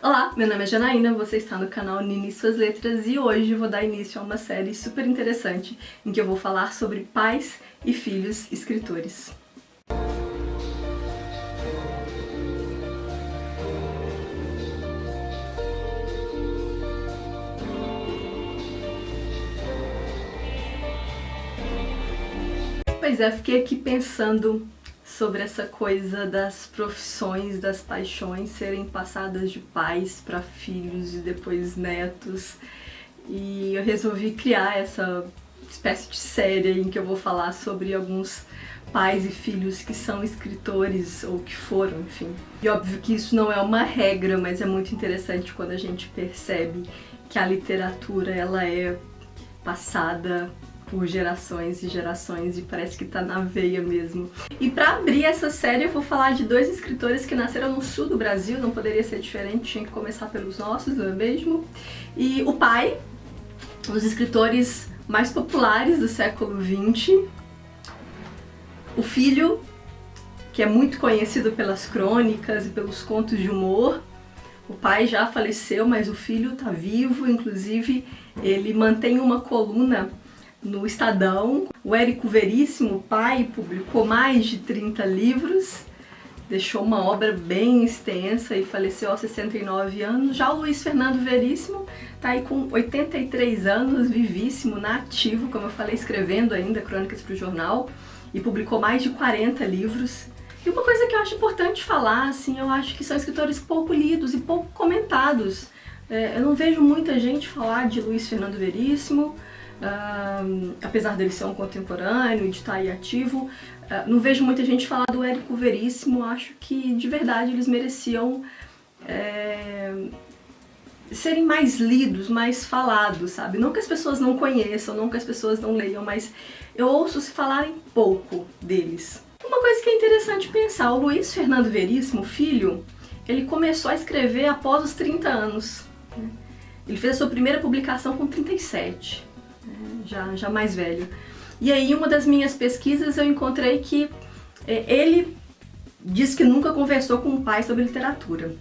Olá, meu nome é Janaína, você está no canal Nini e Suas Letras e hoje eu vou dar início a uma série super interessante em que eu vou falar sobre pais e filhos escritores. Pois é, fiquei aqui pensando sobre essa coisa das profissões, das paixões serem passadas de pais para filhos e depois netos. E eu resolvi criar essa espécie de série em que eu vou falar sobre alguns pais e filhos que são escritores ou que foram, enfim. E óbvio que isso não é uma regra, mas é muito interessante quando a gente percebe que a literatura ela é passada por gerações e gerações e parece que tá na veia mesmo. E pra abrir essa série eu vou falar de dois escritores que nasceram no sul do Brasil, não poderia ser diferente, tinha que começar pelos nossos, não é mesmo? E o pai, um dos escritores mais populares do século XX, o filho, que é muito conhecido pelas crônicas e pelos contos de humor. O pai já faleceu, mas o filho tá vivo, inclusive ele mantém uma coluna no Estadão. O Érico Veríssimo, pai, publicou mais de 30 livros, deixou uma obra bem extensa e faleceu aos 69 anos. Já o Luiz Fernando Veríssimo tá aí com 83 anos, vivíssimo, na ativo, como eu falei, escrevendo ainda crônicas para o jornal, e publicou mais de 40 livros. E uma coisa que eu acho importante falar, assim, eu acho que são escritores pouco lidos e pouco comentados. Eu não vejo muita gente falar de Luiz Fernando Veríssimo, apesar dele ser um contemporâneo, de estar aí ativo. Não vejo muita gente falar do Érico Veríssimo, acho que de verdade eles mereciam serem mais lidos, mais falados, sabe? Não que as pessoas não conheçam, não que as pessoas não leiam, mas eu ouço se falarem pouco deles. Uma coisa que é interessante pensar, o Luiz Fernando Veríssimo, filho, ele começou a escrever após os 30 anos. Ele fez a sua primeira publicação com 37, já mais velho. E aí, uma das minhas pesquisas, eu encontrei que ele diz que nunca conversou com o pai sobre literatura.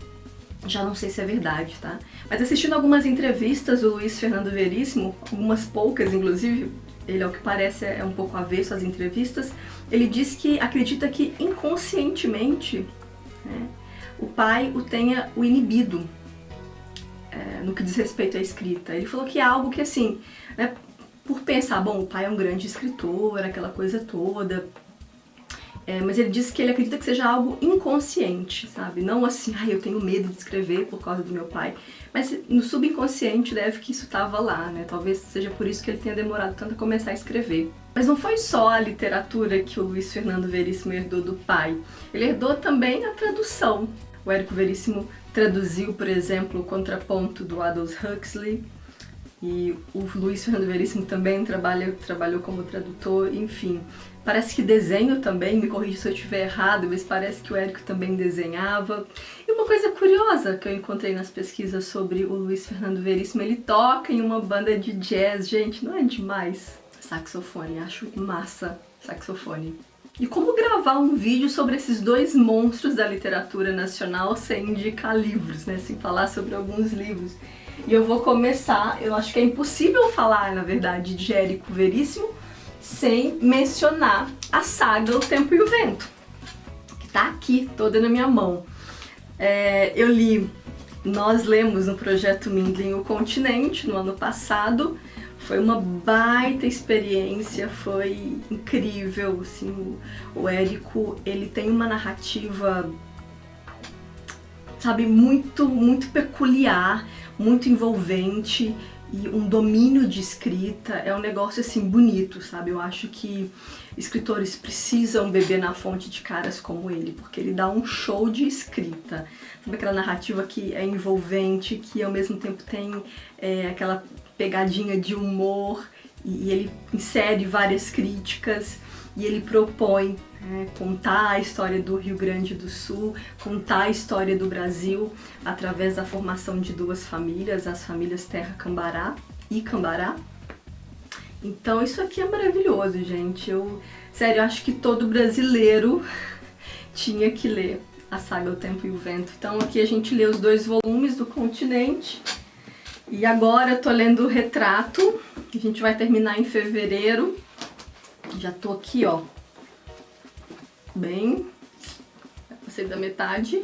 Já não sei se é verdade, tá? Mas assistindo algumas entrevistas do Luiz Fernando Veríssimo, algumas poucas inclusive, ele ao que parece é um pouco avesso às entrevistas, ele diz que acredita que inconscientemente o pai o tenha o inibido no que diz respeito à escrita. Ele falou que é algo que assim, por pensar, bom, o pai é um grande escritor, aquela coisa toda, mas ele diz que ele acredita que seja algo inconsciente, sabe? Não assim, eu tenho medo de escrever por causa do meu pai, mas no subconsciente deve que isso estava lá, né? Talvez seja por isso que ele tenha demorado tanto a começar a escrever. Mas não foi só a literatura que o Luiz Fernando Veríssimo herdou do pai, ele herdou também a tradução. O Érico Veríssimo traduziu, por exemplo, o Contraponto do Aldous Huxley, e o Luiz Fernando Veríssimo também trabalhou como tradutor, enfim. Parece que desenho também, me corrija se eu estiver errado, mas parece que o Érico também desenhava. E uma coisa curiosa que eu encontrei nas pesquisas sobre o Luiz Fernando Veríssimo, ele toca em uma banda de jazz, gente, não é demais? Saxofone, acho massa saxofone. E como gravar um vídeo sobre esses dois monstros da literatura nacional sem indicar livros, né? Sem falar sobre alguns livros. E eu vou começar, eu acho que é impossível falar, na verdade, de Érico Veríssimo sem mencionar a saga O Tempo e o Vento, que tá aqui, toda na minha mão. Nós lemos no Projeto Mindlin O Continente no ano passado, foi uma baita experiência, foi incrível, assim, o Érico, ele tem uma narrativa, sabe, muito peculiar, muito envolvente e um domínio de escrita, é um negócio assim bonito, sabe? Eu acho que escritores precisam beber na fonte de caras como ele, porque ele dá um show de escrita. Sabe aquela narrativa que é envolvente, que ao mesmo tempo tem aquela pegadinha de humor, e ele insere várias críticas, e ele propõe contar a história do Rio Grande do Sul, contar a história do Brasil através da formação de duas famílias, as famílias Terra Cambará e Cambará. Então isso aqui é maravilhoso, gente. Sério, eu acho que todo brasileiro tinha que ler a saga O Tempo e o Vento. Então aqui a gente lê os 2 volumes do Continente. E agora eu tô lendo o Retrato, que a gente vai terminar em fevereiro. Já tô aqui, ó, bem, passei da metade.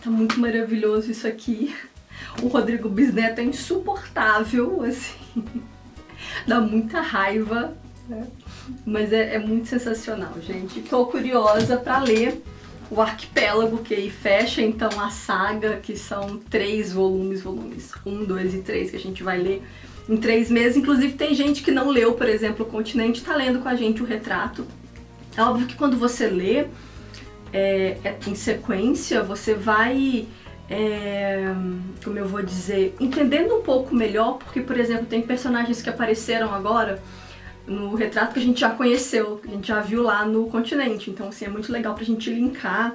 Tá muito maravilhoso isso aqui. O Rodrigo Bisneto é insuportável, assim, dá muita raiva, né? Mas é muito sensacional, gente. Tô curiosa pra ler o Arquipélago, que aí fecha então a saga, que são 3 volumes, 1, 2 e 3, que a gente vai ler em 3 meses. Inclusive tem gente que não leu, por exemplo, O Continente, tá lendo com a gente o Retrato. É óbvio que quando você lê em sequência, você vai, como eu vou dizer, entendendo um pouco melhor, porque, por exemplo, tem personagens que apareceram agora no Retrato que a gente já conheceu, que a gente já viu lá no Continente. Então, assim, é muito legal pra gente linkar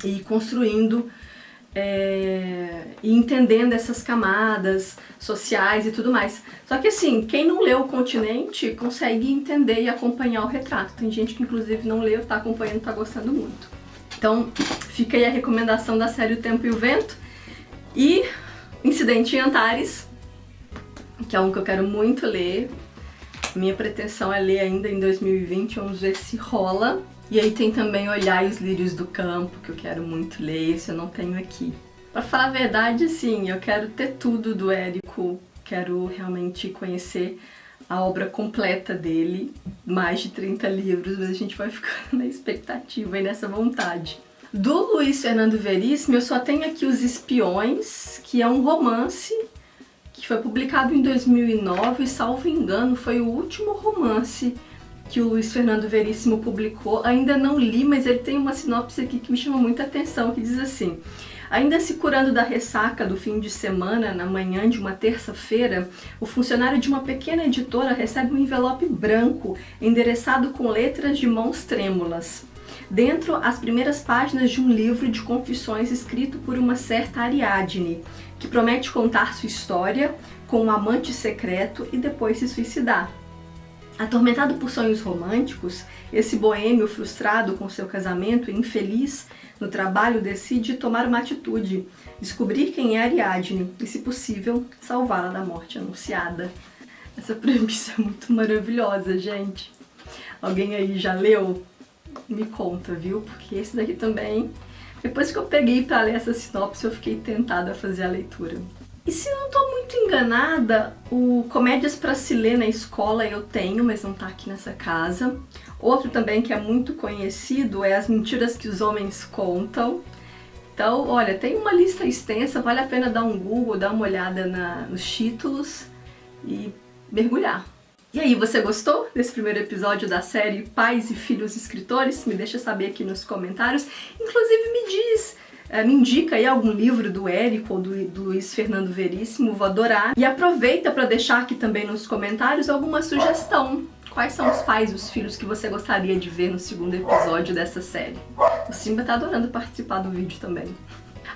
e ir construindo e entendendo essas camadas sociais e tudo mais. Só que, assim, quem não leu o Continente consegue entender e acompanhar o Retrato. Tem gente que, inclusive, não leu, tá acompanhando, tá gostando muito. Então, fica aí a recomendação da série O Tempo e o Vento. E Incidente em Antares, que é um que eu quero muito ler. Minha pretensão é ler ainda em 2020, vamos ver se rola. E aí tem também Olhar os Lírios do Campo, que eu quero muito ler, esse eu não tenho aqui. Pra falar a verdade, sim, eu quero ter tudo do Érico, quero realmente conhecer a obra completa dele, mais de 30 livros, mas a gente vai ficando na expectativa e nessa vontade. Do Luiz Fernando Veríssimo, eu só tenho aqui Os Espiões, que é um romance que foi publicado em 2009, e, salvo engano, foi o último romance que o Luiz Fernando Veríssimo publicou. Ainda não li, mas ele tem uma sinopse aqui que me chama muita atenção, que diz assim: ainda se curando da ressaca do fim de semana, na manhã de uma terça-feira, o funcionário de uma pequena editora recebe um envelope branco, endereçado com letras de mãos trêmulas. Dentro, as primeiras páginas de um livro de confissões escrito por uma certa Ariadne, que promete contar sua história com um amante secreto e depois se suicidar. Atormentado por sonhos românticos, esse boêmio frustrado com seu casamento e infeliz no trabalho decide tomar uma atitude, descobrir quem é Ariadne e, se possível, salvá-la da morte anunciada. Essa premissa é muito maravilhosa, gente. Alguém aí já leu? Me conta, viu? Porque esse daqui também, depois que eu peguei para ler essa sinopse, eu fiquei tentada a fazer a leitura. E se eu não tô muito enganada, o Comédias para se ler na escola eu tenho, mas não tá aqui nessa casa. Outro também que é muito conhecido é As Mentiras que os Homens Contam. Então, olha, tem uma lista extensa, vale a pena dar um Google, dar uma olhada nos títulos e mergulhar. E aí, você gostou desse primeiro episódio da série Pais e Filhos Escritores? Me deixa saber aqui nos comentários. Inclusive me indica aí algum livro do Érico ou do Luiz Fernando Veríssimo, vou adorar. E aproveita para deixar aqui também nos comentários alguma sugestão. Quais são os pais e os filhos que você gostaria de ver no segundo episódio dessa série? O Simba tá adorando participar do vídeo também.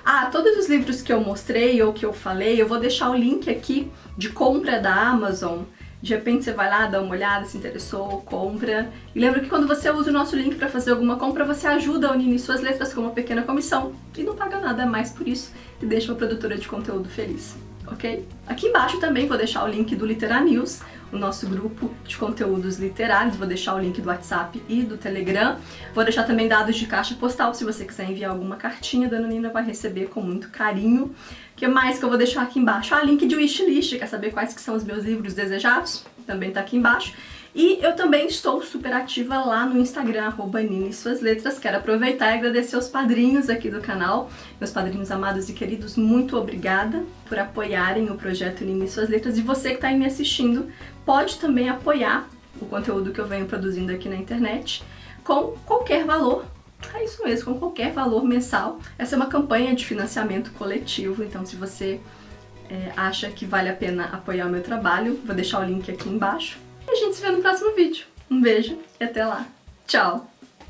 Ah, todos os livros que eu mostrei ou que eu falei, eu vou deixar o link aqui de compra da Amazon. De repente você vai lá, dá uma olhada, se interessou, compra. E lembra que quando você usa o nosso link para fazer alguma compra, você ajuda a Unine Suas Letras com uma pequena comissão. E não paga nada a mais por isso. E deixa uma produtora de conteúdo feliz, ok? Aqui embaixo também vou deixar o link do Literanews, o nosso grupo de conteúdos literários. Vou deixar o link do WhatsApp e do Telegram. Vou deixar também dados de caixa postal, se você quiser enviar alguma cartinha, a Dona Nina vai receber com muito carinho. O que mais que eu vou deixar aqui embaixo? Ah, link de wishlist, quer saber quais que são os meus livros desejados? Também tá aqui embaixo. E eu também estou super ativa lá no Instagram, @NineSuasLetras. Quero aproveitar e agradecer aos padrinhos aqui do canal, meus padrinhos amados e queridos, muito obrigada por apoiarem o projeto Nine Suas Letras. E você que está aí me assistindo, pode também apoiar o conteúdo que eu venho produzindo aqui na internet com qualquer valor. É isso mesmo, com qualquer valor mensal. Essa é uma campanha de financiamento coletivo, então se você acha que vale a pena apoiar o meu trabalho, vou deixar o link aqui embaixo. E a gente se vê no próximo vídeo. Um beijo e até lá. Tchau!